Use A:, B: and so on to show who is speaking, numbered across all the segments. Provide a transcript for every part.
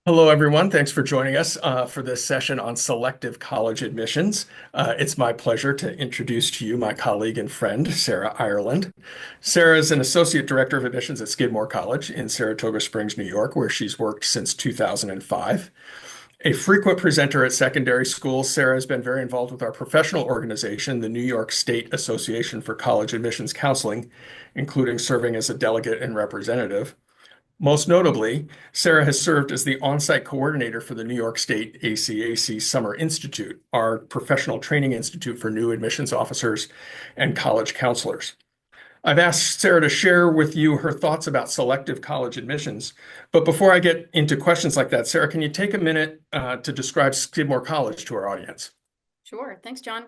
A: Hello, everyone. Thanks for joining us for this session on selective college admissions. It's my pleasure to introduce to you my colleague and friend, Sarah Ireland. Sarah is an associate director of admissions at Skidmore College in Saratoga Springs, New York, where she's worked since 2005. A frequent presenter at secondary schools, Sarah has been very involved with our professional organization, the New York State Association for College Admissions Counseling, including serving as a delegate and representative. Most notably, Sarah has served as the on-site coordinator for the New York State ACAC Summer Institute, our professional training institute for new admissions officers and college counselors. I've asked Sarah to share with you her thoughts about selective college admissions. But before I get into questions like that, Sarah, can you take a minute to describe Skidmore College to our audience?
B: Sure. Thanks, John.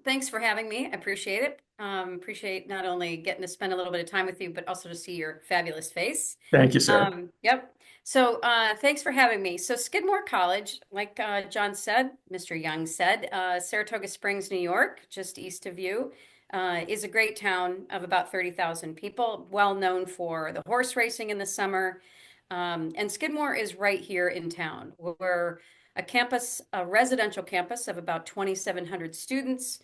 B: Thanks for having me. I appreciate it. Appreciate not only getting to spend a little bit of time with you, but also to see your fabulous face.
A: Thank you, Sarah.
B: Yep. So thanks for having me. So Skidmore College, like John said, Mr. Young said, Saratoga Springs, New York, just east of you, is a great town of about 30,000 people, well known for the horse racing in the summer. And Skidmore is right here in town. We're a campus, a residential campus of about 2,700 students.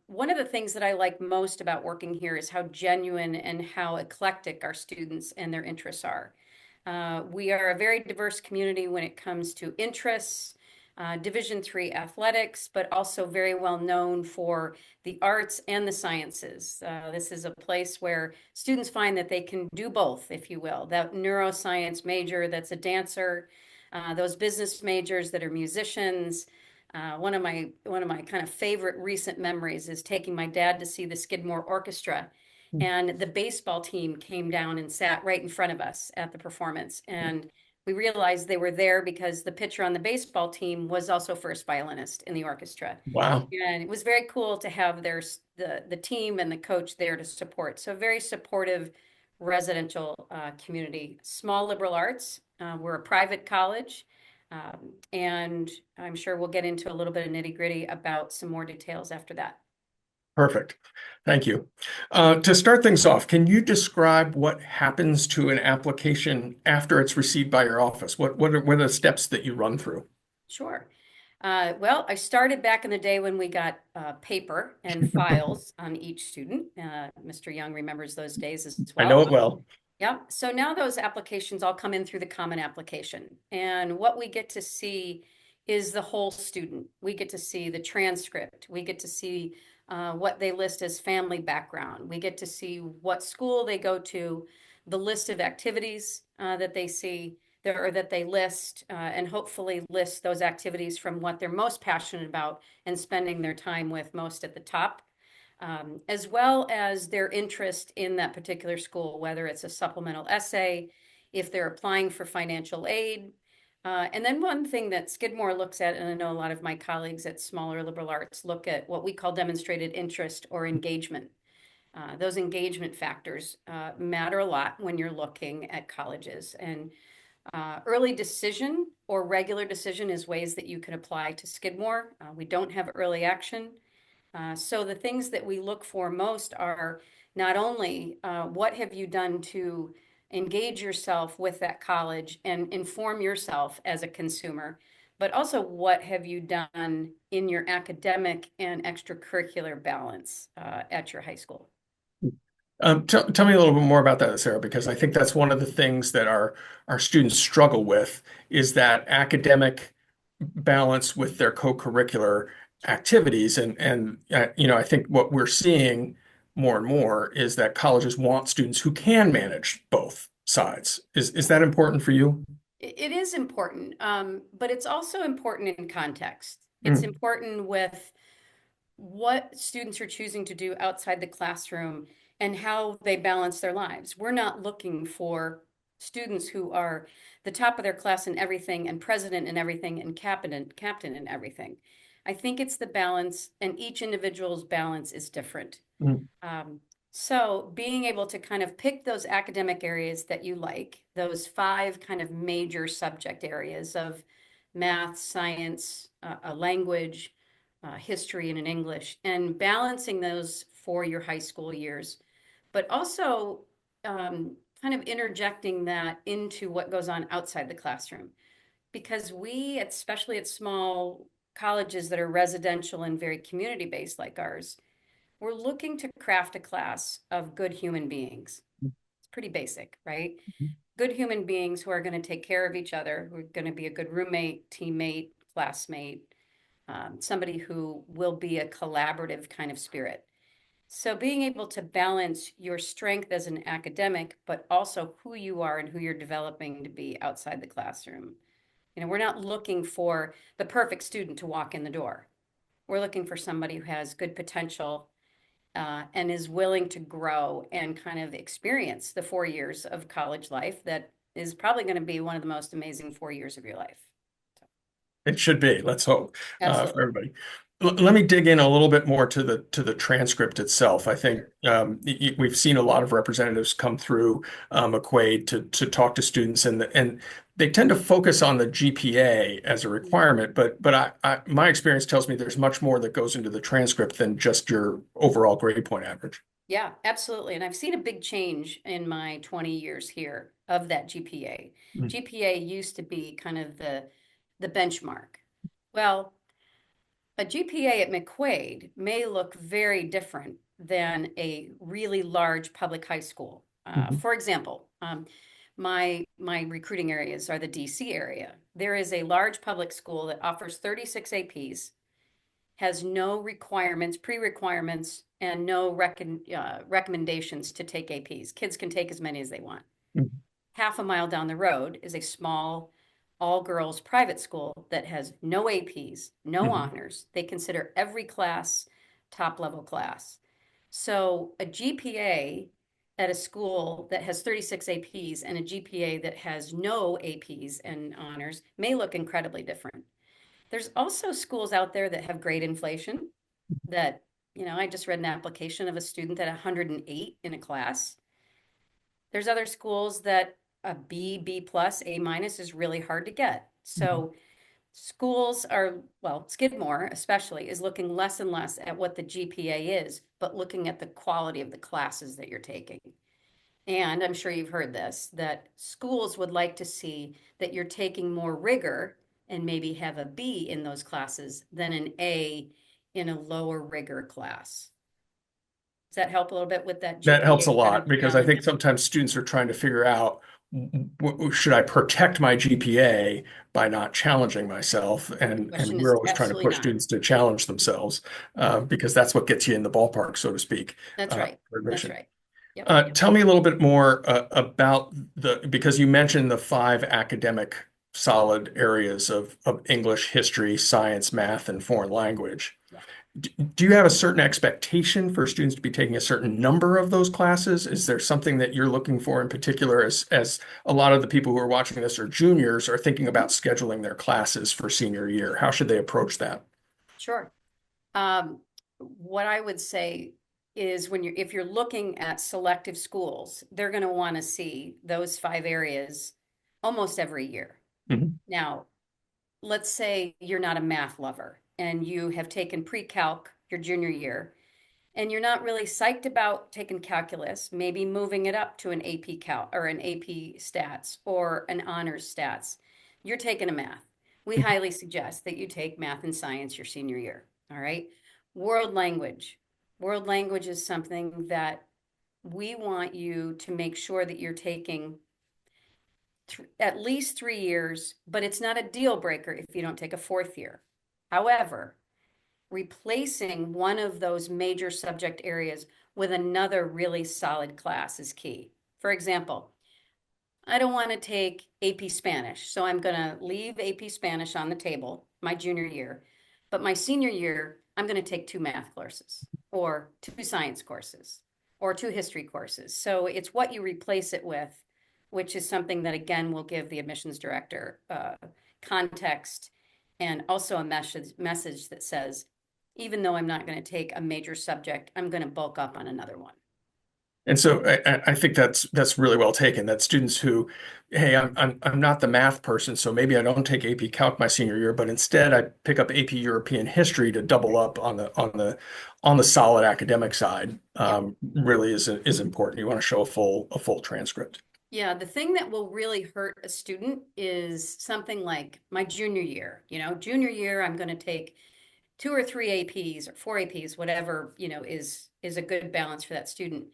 B: One of the things that I like most about working here is how genuine and how eclectic our students and their interests are. We are a very diverse community when it comes to interests, Division III athletics, but also very well known for the arts and the sciences. This is a place where students find that they can do both, if you will. That neuroscience major that's a dancer, those business majors that are musicians. One of my kind of favorite recent memories is taking my dad to see the Skidmore Orchestra, and the baseball team came down and sat right in front of us at the performance. And we realized they were there because the pitcher on the baseball team was also first violinist in the orchestra.
A: Wow.
B: And it was very cool to have the team and the coach there to support. So very supportive residential community. Small liberal arts. We're a private college. And I'm sure we'll get into a little bit of nitty gritty about some more details after that.
A: Perfect. Thank you. To start things off, can you describe what happens to an application after it's received by your office? What are the steps that you run through?
B: Sure. Well, I started back in the day when we got paper and files on each student. Mr. Young remembers those days as
A: I know
B: well.
A: it well.
B: Yep. So now those applications all come in through the common application. And what we get to see is the whole student. We get to see the transcript. We get to see what they list as family background. We get to see what school they go to, the list of activities that they see there or that they list, and hopefully list those activities from what they're most passionate about and spending their time with most at the top, as well as their interest in that particular school, whether it's a supplemental essay, if they're applying for financial aid. And then one thing that Skidmore looks at, and I know a lot of my colleagues at smaller liberal arts look at what we call demonstrated interest or engagement. Those engagement factors matter a lot when you're looking at colleges. And early decision or regular decision is ways that you can apply to Skidmore. We don't have early action. So the things that we look for most are not only what have you done to engage yourself with that college and inform yourself as a consumer, but also what have you done in your academic and extracurricular balance at your high school.
A: Tell me a little bit more about that, Sarah, because I think that's one of the things that our students struggle with is that academic balance with their co-curricular activities. And I think what we're seeing more and more is that colleges want students who can manage both sides. Is that important for you?
B: It is important, but it's also important in context. It's
A: Mm,
B: important with what students are choosing to do outside the classroom and how they balance their lives. We're not looking for students who are the top of their class in everything and president in everything and captain in everything. I think it's the balance, and each individual's balance is different.
A: mm.
B: Um, so being able to kind of pick those academic areas that you like, those five kind of major subject areas of math, science, a language, history, and an English, and balancing those for your high school years, but also kind of interjecting that into what goes on outside the classroom. Because we, especially at small colleges that are residential and very community-based like ours, we're looking to craft a class of good human beings. It's pretty basic, right? Good human beings who are going to take care of each other, who are going to be a good roommate, teammate, classmate, somebody who will be a collaborative kind of spirit. So being able to balance your strength as an academic, but also who you are and who you're developing to be outside the classroom. We're not looking for the perfect student to walk in the door. We're looking for somebody who has good potential and is willing to grow and kind of experience the 4 years of college life that is probably going to be one of the most amazing 4 years of your life. So,
A: It should be. Let's hope for
B: absolutely.
A: everybody. Let me dig in a little bit more to the transcript itself. I think we've seen a lot of representatives come through McQuaid to talk to students, and they tend to focus on the GPA as a requirement. But my experience tells me there's much more that goes into the transcript than just your overall grade point average.
B: Yeah, absolutely. And I've seen a big change in my 20 years here of that GPA.
A: Mm.
B: GPA used to be kind of the benchmark. Well, a GPA at McQuaid may look very different than a really large public high school.
A: Mhm.
B: For example, my recruiting areas are the DC area. There is a large public school that offers 36 APs, has no requirements, pre-requirements, and no recommendations to take APs. Kids can take as many as they want.
A: Mhm.
B: Half a mile down the road is a small all-girls private school that has no APs, no
A: Mhm.
B: honors. They consider every class top-level class. So a GPA at a school that has 36 APs and a GPA that has no APs and honors may look incredibly different. There's also schools out there that have grade inflation that, I just read an application of a student at 108 in a class. There's other schools that a B, B plus, A minus is really hard to get.
A: Mhm.
B: So schools are, well, Skidmore especially is looking less and less at what the GPA is, but looking at the quality of the classes that you're taking. And I'm sure you've heard this, that schools would like to see that you're taking more rigor and maybe have a B in those classes than an A in a lower rigor class. Does that help a little bit with that
A: That helps a
B: GPA kind
A: lot
B: of
A: because I think
B: challenge?
A: sometimes students are trying to figure out should I protect my GPA by not challenging myself, and
B: Question
A: we're
B: is
A: always trying to
B: absolutely
A: push
B: not.
A: students to challenge themselves because that's what gets you in the ballpark, so to speak,
B: That's right.
A: for
B: That's
A: admission.
B: right. Yep.
A: Tell me a little bit more about because you mentioned the five academic solid areas of English, history, science, math, and foreign language.
B: Yeah.
A: Do you have a certain expectation for students to be taking a certain number of those classes? Is there something that you're looking for in particular as a lot of the people who are watching this are juniors are thinking about
B: Mhm.
A: scheduling their classes for senior year? How should they approach that?
B: Sure. What I would say is if you're looking at selective schools, they're going to want to see those 5 areas almost every year.
A: Mhm.
B: Now, let's say you're not a math lover and you have taken pre-calc your junior year and you're not really psyched about taking calculus, maybe moving it up to an AP Cal or an AP stats or an honors stats. You're taking a math. We highly suggest that you take math and science your senior year. All right. World language. World language is something that we want you to make sure that you're taking at least 3 years, but it's not a deal breaker if you don't take a fourth year. However, replacing one of those major subject areas with another really solid class is key. For example, I don't want to take AP Spanish, so I'm going to leave AP Spanish on the table my junior year. But my senior year, I'm going to take 2 math courses or 2 science courses or 2 history courses. So it's what you replace it with, which is something that, again, will give the admissions director context and also a message that says, even though I'm not going to take a major subject, I'm going to bulk up on another one.
A: And so I think that's really well taken. That students who, hey, I'm not the math person, so maybe I don't take AP Calc my senior year, but instead I pick up AP European History to double up on the solid academic side.
B: Yep.
A: Really is important. You want to show a full transcript.
B: Yeah, the thing that will really hurt a student is something like my junior year. Junior year, I'm going to take two or three APs or four APs, whatever, is a good balance for that student.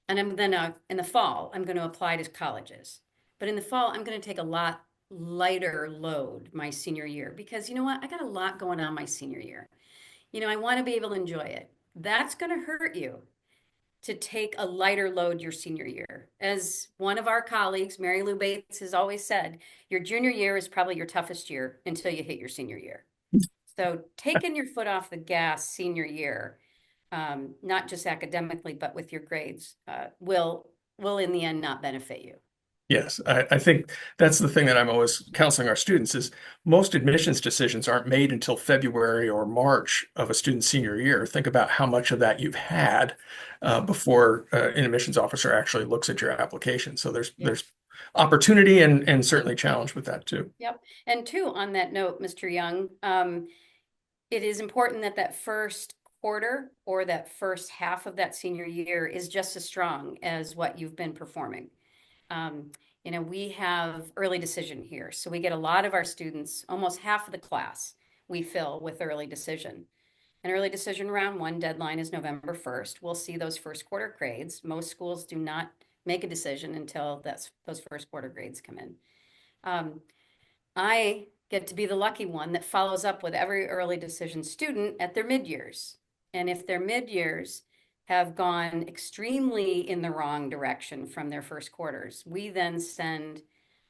B: And I'm then in the fall, I'm going to apply to colleges. But in the fall, I'm going to take a lot lighter load my senior year because you know what? I got a lot going on my senior year. I want to be able to enjoy it. That's going to hurt you to take a lighter load your senior year. As one of our colleagues, Mary Lou Bates, has always said, your junior year is probably your toughest year until you hit your senior year. So taking your foot off the gas senior year, not just academically, but with your grades, will in the end not benefit you.
A: Yes, I think that's the thing that I'm always counseling our students is most admissions decisions aren't made until February or March of a student's senior year. Think about how much of that you've had before an admissions officer actually looks at your application. So there's
B: Yeah.
A: there's opportunity and certainly challenge with that too.
B: Yep. And two, on that note, Mr. Young, it is important that that first quarter or that first half of that senior year is just as strong as what you've been performing. Um, we have early decision here. So we get a lot of our students, almost half of the class, we fill with early decision. An early decision round one deadline is November 1st. We'll see those first quarter grades. Most schools do not make a decision until those first quarter grades come in. Um, I get to be the lucky one that follows up with every early decision student at their mid-years. And if their mid-years have gone extremely in the wrong direction from their first quarters, we then send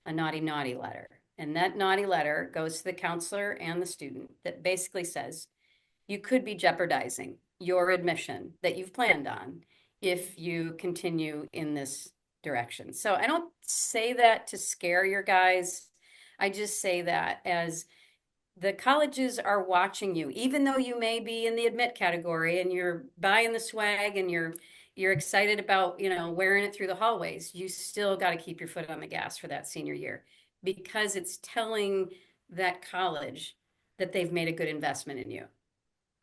B: a naughty, naughty letter. And that naughty letter goes to the counselor and the student that basically says, you could be jeopardizing your admission that you've planned on if you continue in this direction. So I don't say that to scare your guys. I just say that as the colleges are watching you, even though you may be in the admit category and you're buying the swag and you're excited about, wearing it through the hallways, you still got to keep your foot on the gas for that senior year because it's telling that college that they've made a good investment in you.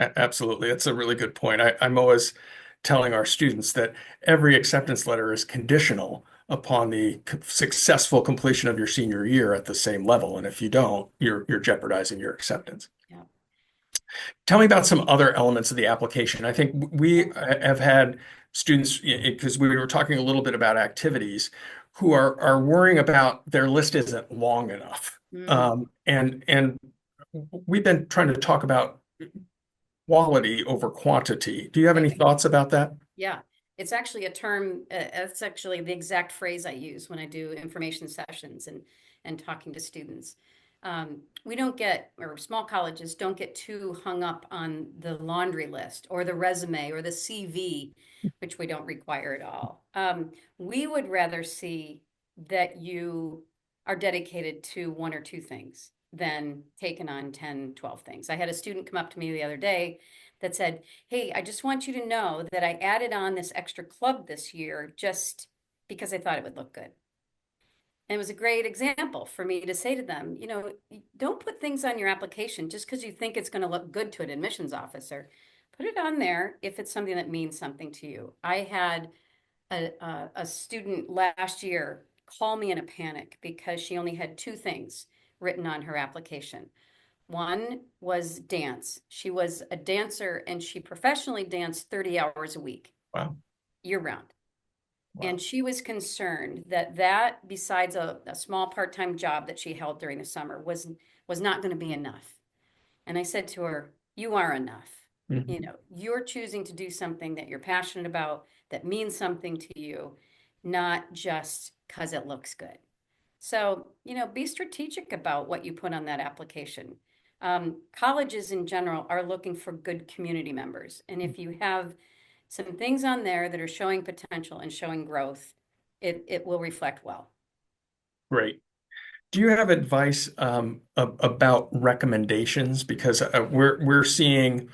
A: Absolutely. That's a really good point. I'm always telling our students that every acceptance letter is conditional upon the successful completion of your senior year at the same level. And if you don't, you're jeopardizing your acceptance.
B: Yeah.
A: Tell me about some other elements of the application. I think we have had students, because we were talking a little bit about activities, who are worrying about their list isn't long enough.
B: Mm.
A: And we've been trying to talk about quality over quantity. Do you have any thoughts about that?
B: Yeah, it's actually a term, it's actually the exact phrase I use when I do information sessions and talking to students. We don't get, or small colleges don't get too hung up on the laundry list or the resume or the CV, which we don't require at all. We would rather see that you are dedicated to one or two things than taking on 10, 12 things. I had a student come up to me the other day that said, hey, I just want you to know that I added on this extra club this year just because I thought it would look good. And it was a great example for me to say to them, don't put things on your application just because you think it's going to look good to an admissions officer. Put it on there if it's something that means something to you. I had a student last year call me in a panic because she only had two things written on her application. One was dance. She was a dancer and she professionally danced 30 hours a week,
A: Wow.
B: year round. And
A: Wow.
B: she was concerned that besides a small part-time job that she held during the summer was not going to be enough. And I said to her, you are enough.
A: Mhm.
B: You're choosing to do something that you're passionate about, that means something to you, not just because it looks good. So, be strategic about what you put on that application. Colleges in general are looking for good community members. And if you have some things on there that are showing potential and showing growth, it will reflect well.
A: Great. Do you have advice about recommendations? Because we're seeing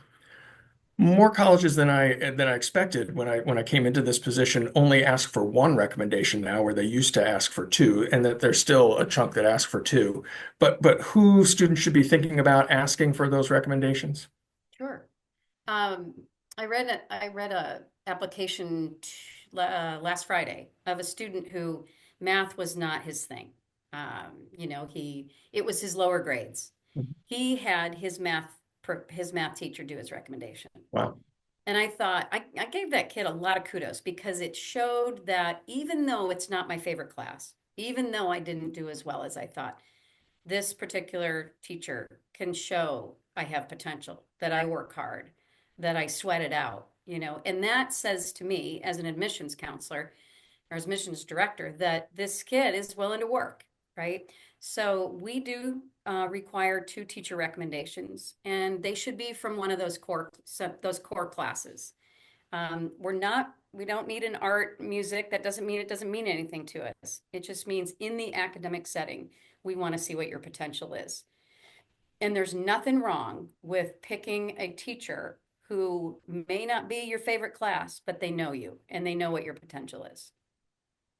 A: more colleges than I expected when I came into this position only ask for one recommendation now, where they used to ask for two, and that there's still a chunk that ask for two. But who students should be thinking about asking for those recommendations?
B: Sure. Um, I read a application last Friday of a student who Math was not his thing. It was his lower grades. He had his math teacher do his recommendation.
A: Wow.
B: And I thought, I gave that kid a lot of kudos because it showed that even though it's not my favorite class, even though I didn't do as well as I thought, this particular teacher can show I have potential, that I work hard, that I sweat it out, and that says to me as an admissions counselor or as admissions director that this kid is willing to work, right? So we do require two teacher recommendations, and they should be from one of those core classes. We don't need an art music. That doesn't mean it doesn't mean anything to us. It just means in the academic setting, we want to see what your potential is. And there's nothing wrong with picking a teacher who may not be your favorite class, but they know you and they know what your potential is.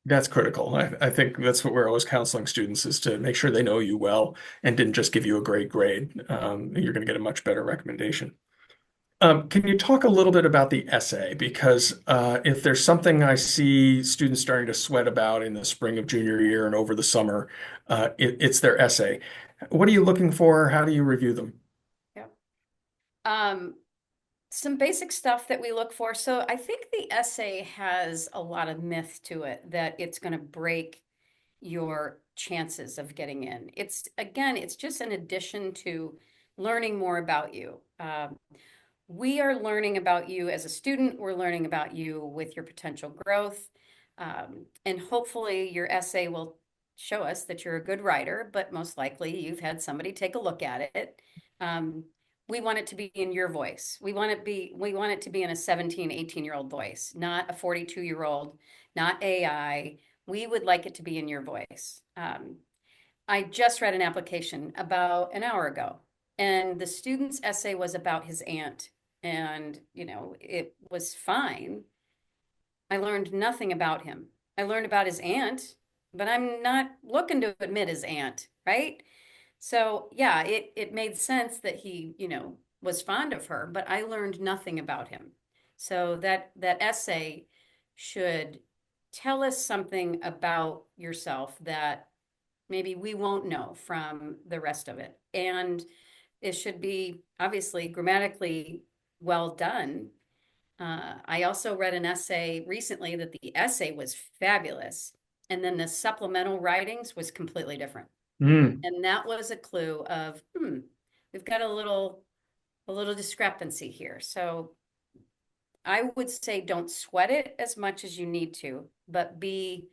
A: That's critical. I think that's what we're always counseling students is to make sure they know you well and didn't just give you a great grade. You're going to get a much better recommendation. Can you talk a little bit about the essay? Because if there's something I see students starting to sweat about in the spring of junior year and over the summer, it's their essay. What are you looking for? How do you review them?
B: Yeah. Some basic stuff that we look for. So I think the essay has a lot of myth to it that it's going to break your chances of getting in. It's just an addition to learning more about you. We are learning about you as a student. We're learning about you with your potential growth. And hopefully your essay will show us that you're a good writer, but most likely you've had somebody take a look at it. We want it to be in your voice. We want it to be in a 17, 18-year-old voice, not a 42-year-old, not AI. We would like it to be in your voice. I just read an application about an hour ago, and the student's essay was about his aunt. And, it was fine. I learned nothing about him. I learned about his aunt, but I'm not looking to admit his aunt, right? So yeah, it made sense that he, was fond of her, but I learned nothing about him. So that essay should tell us something about yourself that maybe we won't know from the rest of it. And it should be obviously grammatically well done. I also read an essay recently that the essay was fabulous, and then the supplemental writings was completely different.
A: Mm,
B: And that was a clue of, we've got a little discrepancy here. So I would say don't sweat it as much as you need to, but be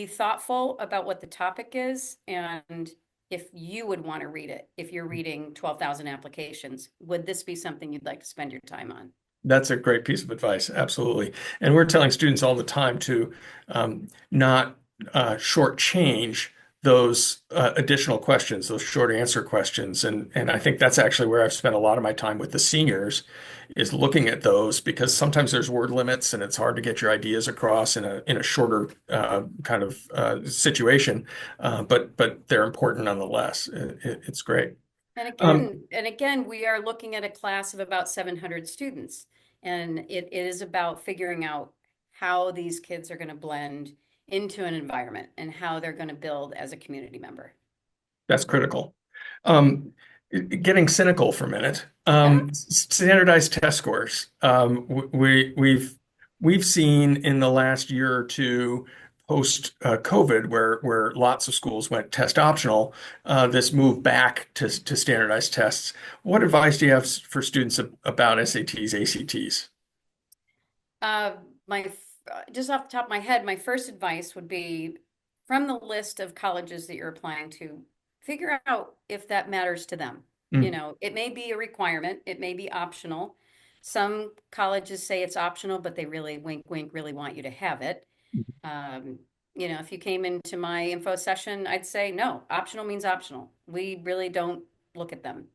B: thoughtful about what the topic is and if you would want to read it. If you're reading 12,000 applications, would this be something you'd like to spend your time on?
A: that's a great piece of advice. Absolutely. And we're telling students all the time to not shortchange those additional questions, those short answer questions. And I think that's actually where I've spent a lot of my time with the seniors is looking at those because sometimes there's word limits and it's hard to get your ideas across in a shorter kind of situation. But they're important nonetheless. It's great.
B: And again, we are looking at a class of about 700 students, and it is about figuring out how these kids are going to blend into an environment and how they're going to build as a community member.
A: That's critical. Um, Getting cynical for a minute.
B: Yeah.
A: Standardized test scores. We've seen in the last year or two post COVID, where lots of schools went test optional, this move back to standardized tests. What advice do you have for students about SATs, ACTs?
B: Uh, just off the top of my head, my first advice would be from the list of colleges that you're applying to, figure out if that matters to them.
A: Mm.
B: It may be a requirement, it may be optional. Some colleges say it's optional, but they really wink, wink, really want you to have it. Um, if you came into my info session, I'd say no, optional means optional. We really don't look at them.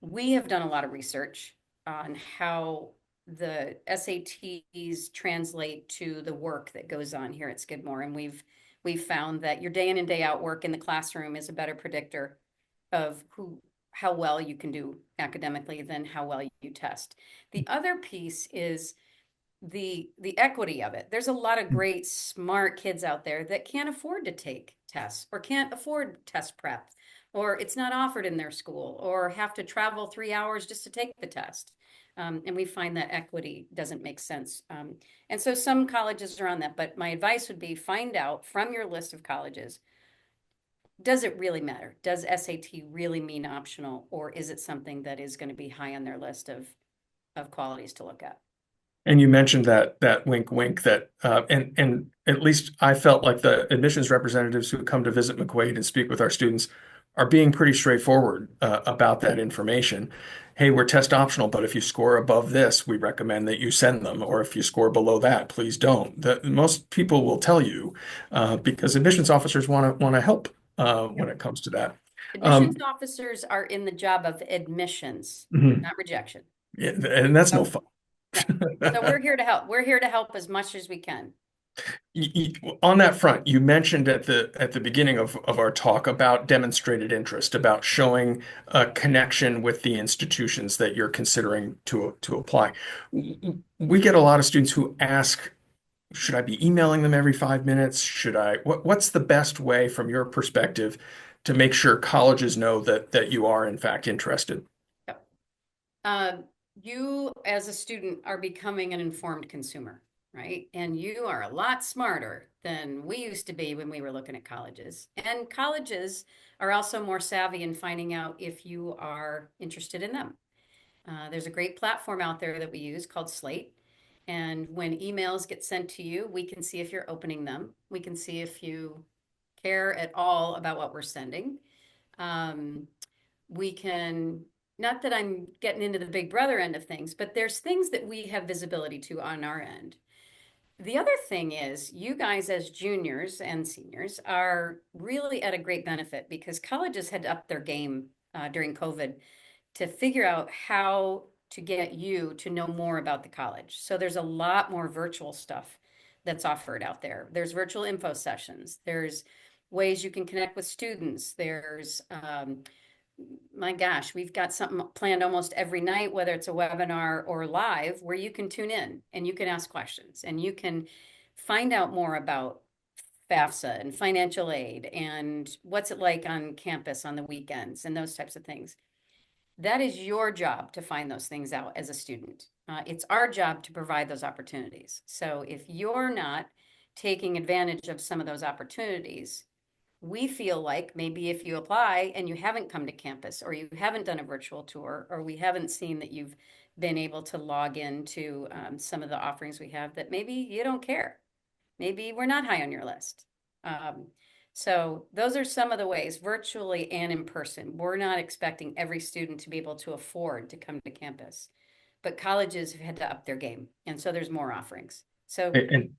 B: We have done a lot of research on how the SATs translate to the work that goes on here at Skidmore, and we've found that your day in and day out work in the classroom is a better predictor of how well you can do academically than how well you test. The other piece is the equity of it. There's a lot of great smart kids out there that can't afford to take tests or can't afford test prep, or it's not offered in their school, or have to travel 3 hours just to take the test. And we find that equity doesn't make sense. And so some colleges are on that, but my advice would be find out from your list of colleges, does it really matter? Does SAT really mean optional, or is it something that is going to be high on their list of qualities to look at?
A: And you mentioned that wink wink that and at least I felt like the admissions representatives who come to visit McQuaid and speak with our students are being pretty straightforward about that information. Hey, we're test optional, but if you score above this, we recommend that you send them, or if you score below that, please don't. Most people will tell you because admissions officers want to help when
B: Yep.
A: it comes to that.
B: Admissions
A: Um,
B: officers are in the job of admissions,
A: mhm.
B: not rejection.
A: Yeah, and that's no
B: So,
A: fun.
B: no. So we're here to help. We're here to help as much as we can.
A: On that front, you mentioned at the beginning of our talk about demonstrated interest, about showing a connection with the institutions that you're considering to apply. We get a lot of students who ask, should I be emailing them every 5 minutes? What's the best way from your perspective to make sure colleges know that you are in fact interested?
B: Yep. Uh, you as a student are becoming an informed consumer, right? And you are a lot smarter than we used to be when we were looking at colleges. And colleges are also more savvy in finding out if you are interested in them. There's a great platform out there that we use called Slate. And when emails get sent to you, we can see if you're opening them. We can see if you care at all about what we're sending. Um, we can, not that I'm getting into the big brother end of things, but there's things that we have visibility to on our end. The other thing is, you guys as juniors and seniors are really at a great benefit because colleges had to up their game during COVID to figure out how to get you to know more about the college. So there's a lot more virtual stuff that's offered out there. There's virtual info sessions. There's ways you can connect with students. There's my gosh, we've got something planned almost every night, whether it's a webinar or live, where you can tune in and you can ask questions and you can find out more about FAFSA and financial aid and what's it like on campus on the weekends and those types of things. That is your job to find those things out as a student. It's our job to provide those opportunities. So if you're not taking advantage of some of those opportunities, we feel like maybe if you apply and you haven't come to campus or you haven't done a virtual tour or we haven't seen that you've been able to log into some of the offerings we have, that maybe you don't care. Maybe we're not high on your list. Um, so those are some of the ways, virtually and in person. We're not expecting every student to be able to afford to come to campus, but colleges have had to up their game. And so there's more offerings. So
A: And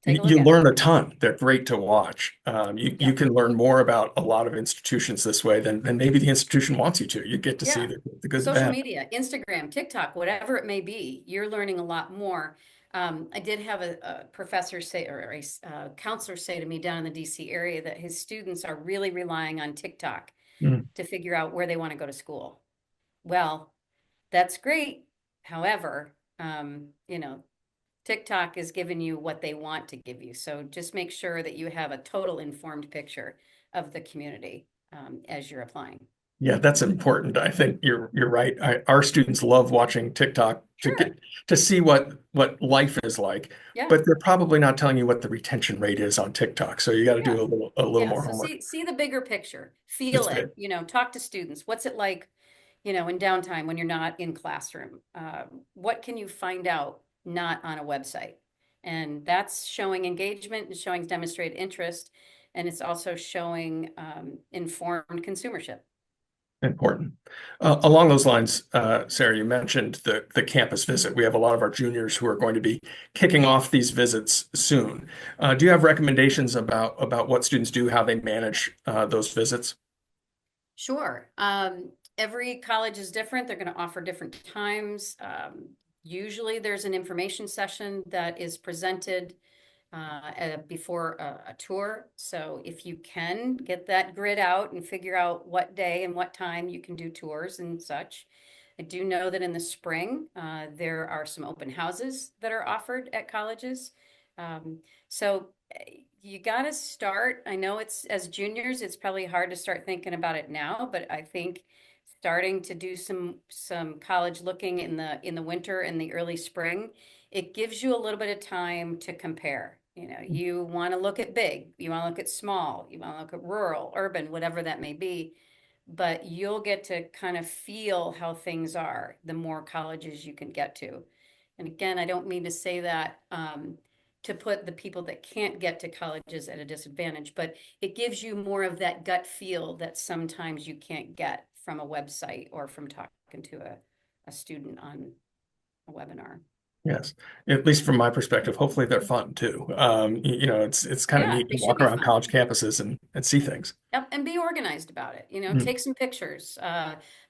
B: take a look
A: you
B: at it.
A: learn a ton. They're great to watch. You
B: Yep.
A: can learn more about a lot of institutions this way than maybe the institution wants you to. You get to see
B: Yeah.
A: the good, the
B: Social
A: bad.
B: media, Instagram, TikTok, whatever it may be, you're learning a lot more. I did have a professor say, or a counselor say to me down in the DC area that his students are really relying on TikTok
A: Mm.
B: to figure out where they want to go to school. Well, that's great. However, TikTok is giving you what they want to give you. So just make sure that you have a total informed picture of the community as you're applying.
A: Yeah, that's important. I think you're right. Our students love watching TikTok to
B: Sure.
A: see what life is like,
B: Yeah.
A: but they're probably not telling you what the retention rate is on TikTok. So you got to
B: Yeah.
A: do a little
B: Yeah.
A: more
B: So
A: homework.
B: see the bigger picture, feel
A: It's
B: it,
A: big.
B: talk to students. What's it like, in downtime when you're not in classroom? What can you find out not on a website? And that's showing engagement and showing demonstrated interest. And it's also showing informed consumership.
A: Important. Along those lines, Sarah, you mentioned the campus visit. We have a lot of our juniors who are going to be kicking off these visits soon. Do you have recommendations about what students do, how they manage those visits?
B: Sure. Every college is different. They're going to offer different times. Usually there's an information session that is presented before a tour. So if you can get that grid out and figure out what day and what time you can do tours and such, I do know that in the spring, there are some open houses that are offered at colleges. So you got to start. I know it's as juniors, it's probably hard to start thinking about it now, but I think starting to do some college looking in the winter and the early spring, it gives you a little bit of time to compare. You know, you want to look at big, you want to look at small, you want to look at rural, urban, whatever that may be, but you'll get to kind of feel how things are the more colleges you can get to. And again, I don't mean to say that to put the people that can't get to colleges at a disadvantage, but it gives you more of that gut feel that sometimes you can't get from a website or from talking to a student on a webinar.
A: Yes, at least from my perspective, hopefully they're fun too. It's kind of
B: Yeah,
A: neat
B: they
A: to
B: should
A: walk
B: be
A: around
B: fun.
A: college campuses and see things.
B: Yep, and be organized about it. You know,
A: Mm.
B: take some pictures,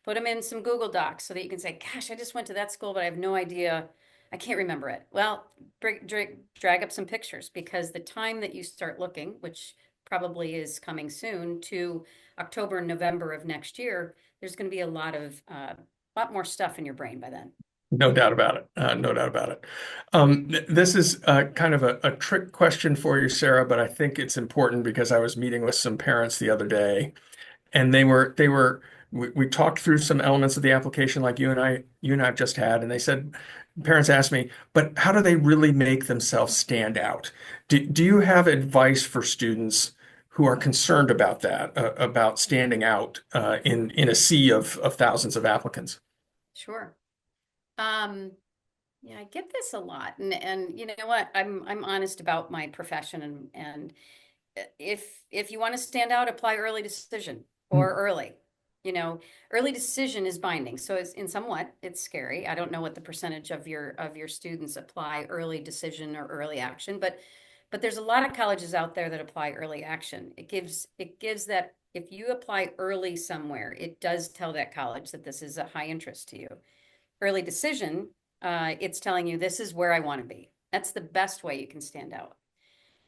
B: put them in some Google Docs so that you can say, "Gosh, I just went to that school, but I have no idea. I can't remember it." Well, drag up some pictures because the time that you start looking, which probably is coming soon, to October, November of next year, there's going to be a lot more stuff in your brain by then.
A: No doubt about it. No doubt about it. This is kind of a trick question for you, Sarah, but I think it's important because I was meeting with some parents the other day, and we talked through some elements of the application like you and I have just had, and they said, parents asked me, but how do they really make themselves stand out? Do you have advice for students who are concerned about that, about standing out in a sea of thousands of applicants?
B: Sure. Um, yeah, I get this a lot, and you know what? I'm honest about my profession, and if you want to stand out, apply early decision
A: Mm.
B: or early. You know, early decision is binding. So it's in somewhat, it's scary. I don't know what the percentage of your students apply early decision or early action, but there's a lot of colleges out there that apply early action. It gives that if you apply early somewhere, it does tell that college that this is a high interest to you. Early decision, it's telling you this is where I want to be. That's the best way you can stand out.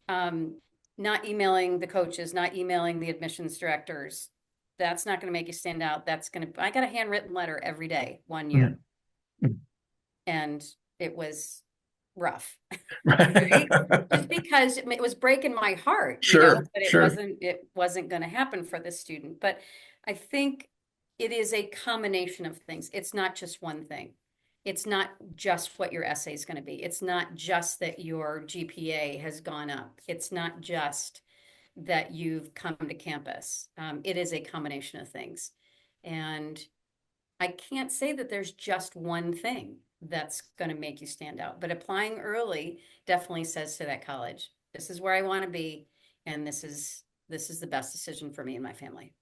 B: Um, Not emailing the coaches, not emailing the admissions directors. That's not going to make you stand out. I got a handwritten letter every day 1 year,
A: Mm. Mm.
B: and it was rough, right?
A: Right.
B: Just because it was breaking my heart,
A: Sure,
B: but
A: sure.
B: it wasn't going to happen for this student. But I think it is a combination of things. It's not just one thing. It's not just what your essay is going to be. It's not just that your GPA has gone up. It's not just that you've come to campus. It is a combination of things. And I can't say that there's just one thing that's going to make you stand out, but applying early definitely says to that college, this is where I want to be, and this is the best decision for me and my family.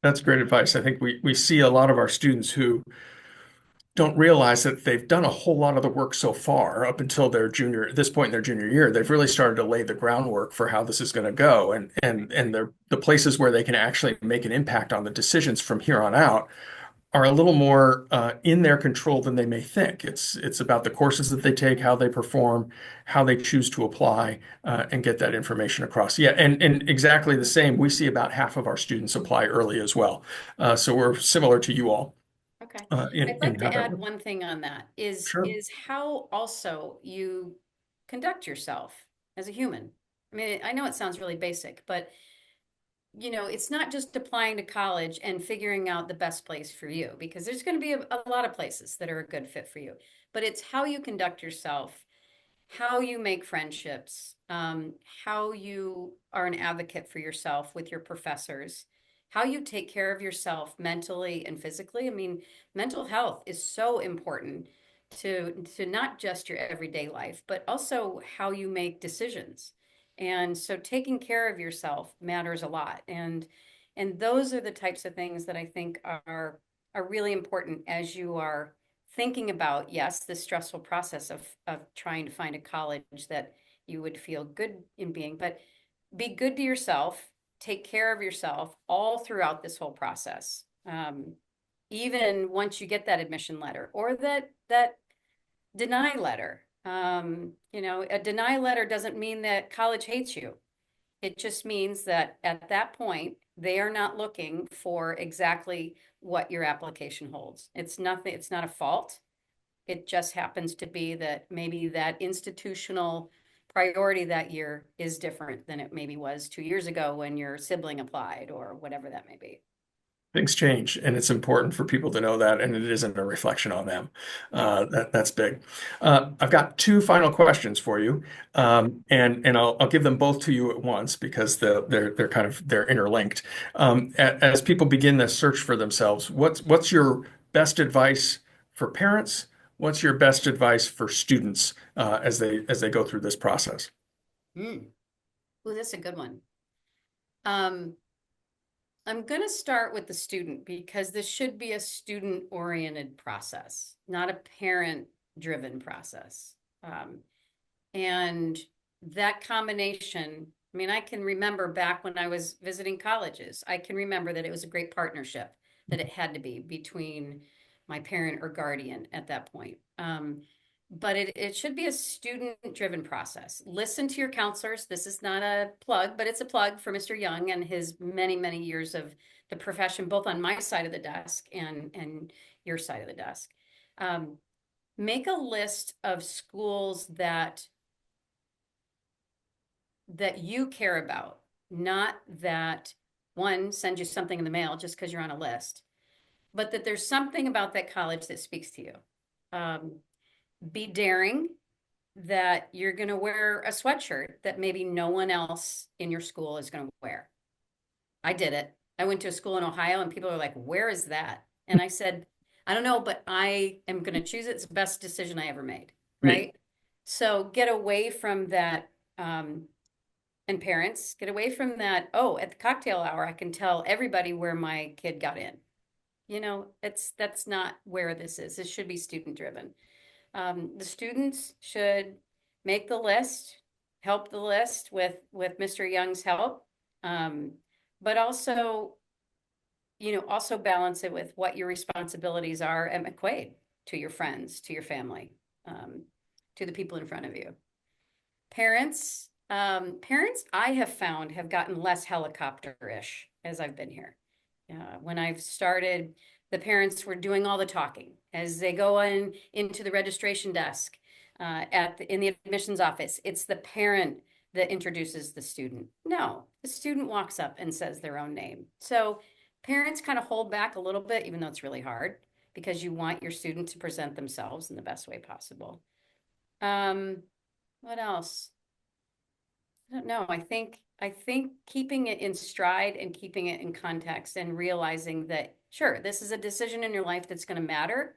A: That's great advice. I think we see a lot of our students who don't realize that they've done a whole lot of the work so far up until this point in their junior year. They've really started to lay the groundwork for how this is going to go. And the places where they can actually make an impact on the decisions from here on out are a little more in their control than they may think. It's about the courses that they take, how they perform, how they choose to apply, and get that information across. Yeah, and exactly the same. We see about half of our students apply early as well. So we're similar to you all
B: Okay. I'd
A: in
B: like
A: how
B: to
A: that
B: add
A: works.
B: one thing on that
A: Sure.
B: is how also you conduct yourself as a human. I mean, I know it sounds really basic, but it's not just applying to college and figuring out the best place for you because there's going to be a lot of places that are a good fit for you, but it's how you conduct yourself, how you make friendships, how you are an advocate for yourself with your professors, how you take care of yourself mentally and physically. I mean, mental health is so important to not just your everyday life, but also how you make decisions. And so taking care of yourself matters a lot. And those are the types of things that I think are really important as you are thinking about, yes, the stressful process of trying to find a college that you would feel good in being, but be good to yourself, take care of yourself all throughout this whole process. Even once you get that admission letter or that deny letter. A deny letter doesn't mean that college hates you. It just means that at that point, They are not looking for exactly what your application holds. It's nothing, it's not a fault. It just happens to be that maybe that institutional priority that year is different than it maybe was 2 years ago when your sibling applied or whatever that may be.
A: Things change, and it's important for people to know that, and it isn't a reflection on them.
B: Right.
A: That's big. I've got two final questions for you, and I'll give them both to you at once because they're interlinked. As people begin this search for themselves, what's your best advice for parents? What's your best advice for students as they go through this process?
B: Mm. Oh, that's a good one. Um, I'm going to start with the student because this should be a student-oriented process, not a parent-driven process. Um, and that combination, I mean, I can remember back when I was visiting colleges, I can remember that it was a great partnership, that it had to be between my parent or guardian at that point. But it should be a student-driven process. Listen to your counselors. This is not a plug, but it's a plug for Mr. Young and his many, many years of the profession, both on my side of the desk and your side of the desk. Make a list of schools that you care about, not that one sends you something in the mail just because you're on a list, but that there's something about that college that speaks to you. Be daring that you're going to wear a sweatshirt that maybe no one else in your school is going to wear. I did it. I went to a school in Ohio and people are like, where is that? And I said, I don't know, but I am going to choose it. It's the best decision I ever made.
A: Neat.
B: Right. So get away from that. And parents get away from that. Oh, at the cocktail hour, I can tell everybody where my kid got in. That's not where this is. This should be student driven. The students should make the list, help the list with Mr. Young's help, but also, also balance it with what your responsibilities are at McQuaid to your friends, to your family, to the people in front of you. Parents I have found have gotten less helicopter-ish as I've been here. When I've started, the parents were doing all the talking as they go into the registration desk in the admissions office. It's the parent that introduces the student. No, the student walks up and says their own name. So parents kind of hold back a little bit, even though it's really hard because you want your student to present themselves in the best way possible. What else? I don't know. I think keeping it in stride and keeping it in context and realizing that sure, this is a decision in your life that's going to matter,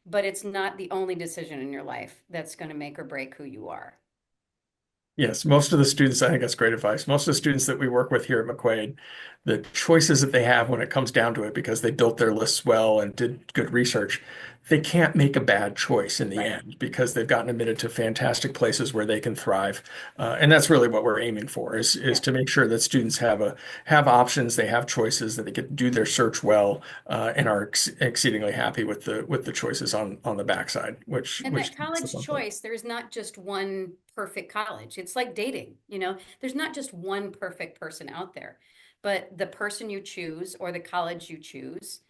B: but it's not the only decision in your life that's going to make or break who you are.
A: Yes, most of the students, I think that's great advice. Most of the students that we work with here at McQuaid, the choices that they have when it comes down to it, because they built their lists well and did good research, they can't make a bad choice in the
B: Right.
A: end because they've gotten admitted to fantastic places where they can thrive. And that's really what we're aiming for is
B: Yeah.
A: to make sure that students have options, they have choices, that they can do their search well, and are exceedingly happy with the choices on the backside,
B: And
A: which
B: that
A: is the
B: college
A: fun part.
B: choice, there's not just one perfect college. It's like dating, there's not just one perfect person out there, but the person you choose or the college you choose,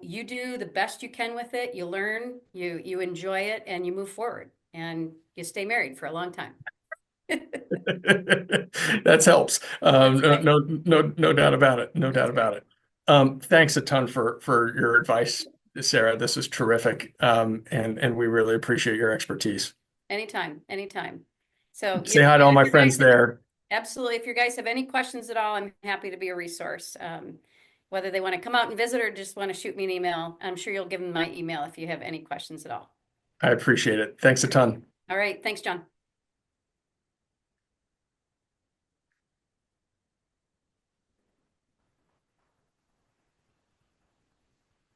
B: you do the best you can with it. You learn, you enjoy it, and you move forward, and you stay married for a long time.
A: That helps.
B: That's
A: No,
B: right.
A: no doubt about it. No doubt
B: That's
A: about
B: right.
A: it. Thanks a ton for your advice, Sarah. This is terrific. And we really appreciate your expertise.
B: Anytime, anytime. So
A: Say hi to all
B: if
A: my
B: you guys
A: friends
B: have
A: there.
B: absolutely, if you guys have any questions at all, I'm happy to be a resource. Whether they want to come out and visit or just want to shoot me an email, I'm sure you'll give them my email if you have any questions at all.
A: I appreciate it. Thanks a ton.
B: All right. Thanks, John.